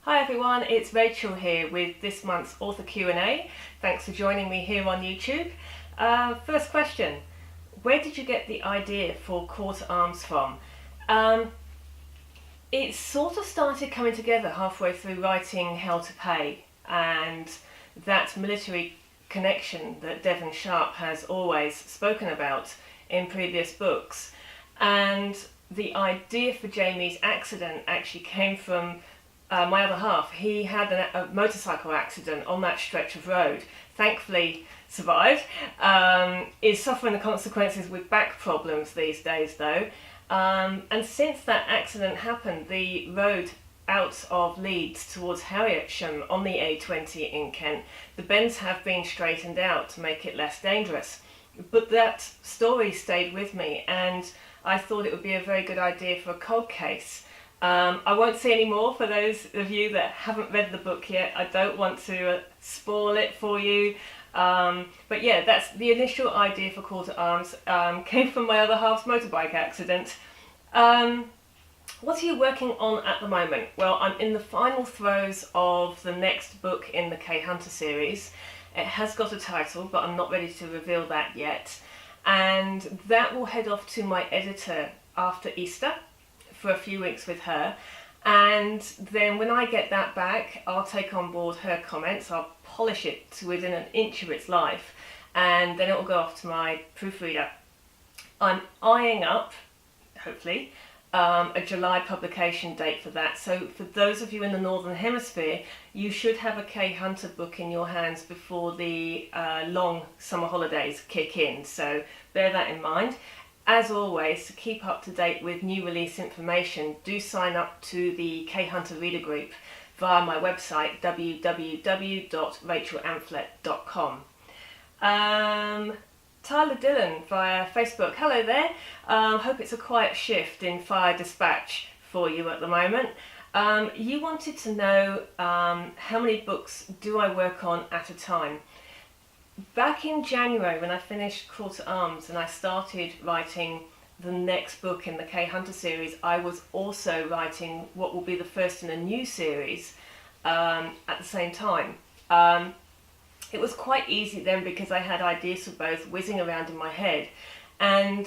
Hi everyone, it's Rachel here with this month's author Q&A. Thanks for joining me here on YouTube. First question, where did you get the idea for Call to Arms from? It sort of started coming together halfway through writing Hell to Pay, and that military connection that Devon Sharp has always spoken about in previous books. And the idea for Jamie's accident actually came from my other half. He had a motorcycle accident on that stretch of road, thankfully survived, is suffering the consequences with back problems these days though. And since that accident happened, the road out of Leeds towards Harrietsham on the A20 in Kent, the bends have been straightened out to make it less dangerous. But that story stayed with me, and I thought it would be a very good idea for a cold case. I won't say any more for those of you that haven't read the book yet. I don't want to spoil it for you. But yeah, that's the initial idea for Call to Arms. Came from my other half's motorbike accident. What are you working on at the moment? Well, I'm in the final throes of the next book in the K Hunter series. It has got a title, but I'm not ready to reveal that yet. And that will head off to my editor after Easter for a few weeks with her, and then when I get that back, I'll take on board her comments. I'll polish it to within an inch of its life, and then it will go off to my proofreader. I'm eyeing up, hopefully, a July publication date for that. So for those of you in the Northern Hemisphere, you should have a K Hunter book in your hands before the long summer holidays kick in. So bear that in mind. As always, to keep up to date with new release information, do sign up to the K Hunter Reader Group via my website www.rachelamphlet.com. Tyler Dillon via Facebook. Hello there. Hope it's a quiet shift in Fire Dispatch for you at the moment. You wanted to know how many books do I work on at a time. Back in January, when I finished Call to Arms and I started writing the next book in the K Hunter series, I was also writing what will be the first in a new series at the same time. It was quite easy then because I had ideas for both whizzing around in my head, and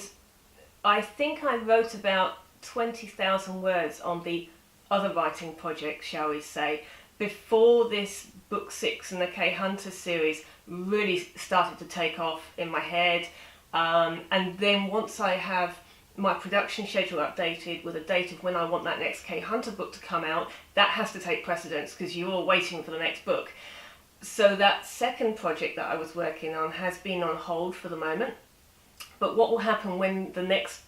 I think I wrote about 20,000 words on the other writing project, shall we say, before this book 6 in the K Hunter series really started to take off in my head. And then once I have my production schedule updated with a date of when I want that next K Hunter book to come out, that has to take precedence because you're all waiting for the next book. So that second project that I was working on has been on hold for the moment. But what will happen when the next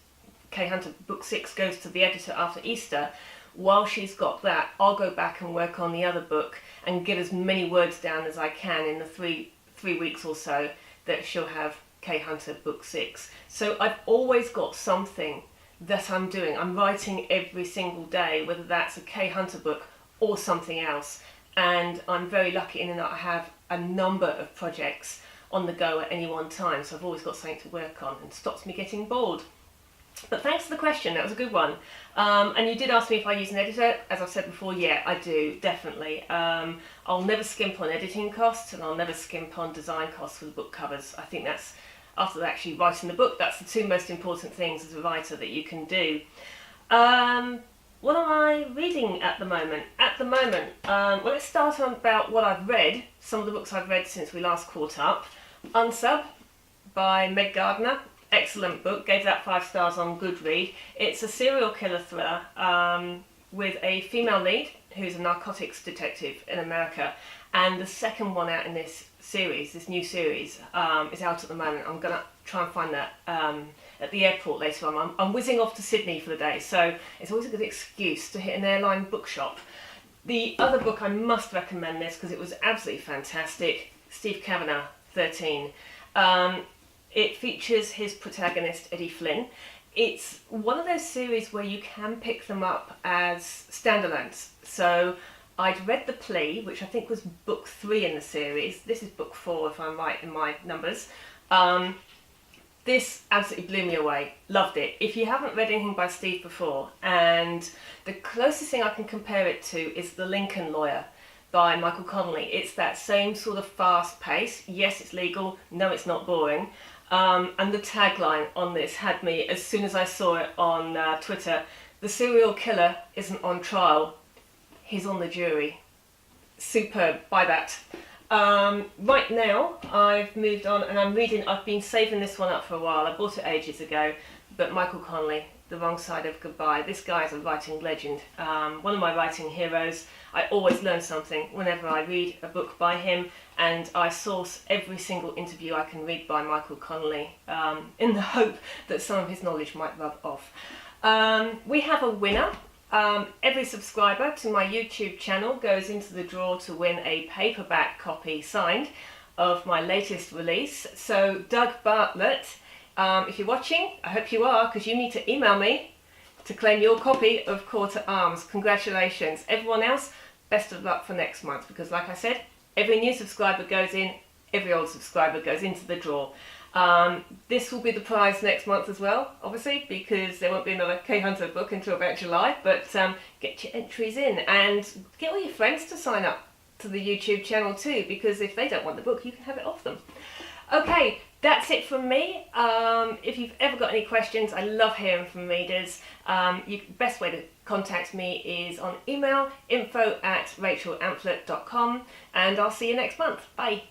K Hunter book 6 goes to the editor after Easter, while she's got that, I'll go back and work on the other book and get as many words down as I can in the three weeks or so that she'll have K Hunter book 6. So I've always got something that I'm doing. I'm writing every single day, whether that's a K Hunter book or something else. And I'm very lucky in that I have a number of projects on the go at any one time. So I've always got something to work on and stops me getting bored. But thanks for the question, that was a good one. And you did ask me if I use an editor. As I've said before, yeah, I do, definitely. I'll never skimp on editing costs, and I'll never skimp on design costs for the book covers. I think that's, after actually writing the book, that's the two most important things as a writer that you can do. What am I reading at the moment? Well, let's start on about what I've read, some of the books I've read since we last caught up. Unsub by Meg Gardner. Excellent book, gave that 5 stars on Goodread. It's a serial killer thriller with a female lead who's a narcotics detective in America, and the second one out in this series, this new series, is out at the moment. I'm going to try and find that at the airport later on. I'm whizzing off to Sydney for the day, so it's always a good excuse to hit an airline bookshop. The other book, I must recommend this because it was absolutely fantastic, Steve Kavanagh, 13. It features his protagonist, Eddie Flynn. It's one of those series where you can pick them up as standalones. So I'd read The Plea, which I think was book 3 in the series. This is book 4, if I'm right in my numbers. This absolutely blew me away. Loved it. If you haven't read anything by Steve before, and the closest thing I can compare it to is The Lincoln Lawyer by Michael Connolly. It's that same sort of fast pace. Yes, it's legal. No, it's not boring. And the tagline on this had me, as soon as I saw it on Twitter, the serial killer isn't on trial, he's on the jury. Superb. Buy that. Right now I've moved on and I'm reading, I've been saving this one up for a while. I bought it ages ago, but Michael Connolly, The Wrong Side of Goodbye. This guy is a writing legend, one of my writing heroes. I always learn something whenever I read a book by him, and I source every single interview I can read by Michael Connolly in the hope that some of his knowledge might rub off. We have a winner. Every subscriber to my YouTube channel goes into the draw to win a paperback copy signed of my latest release. So Doug Bartlett, if you're watching, I hope you are, because you need to email me to claim your copy of Call to Arms. Congratulations. Everyone else, best of luck for next month, because like I said, every new subscriber goes in, every old subscriber goes into the draw. This will be the prize next month as well, obviously, because there won't be another K-Hunter book until about July, but get your entries in and get all your friends to sign up to the YouTube channel too, because if they don't want the book, you can have it off them. Okay, that's it from me. If you've ever got any questions, I love hearing from readers. Best way to contact me is on email, info@rachelamphlett.com, and I'll see you next month. Bye.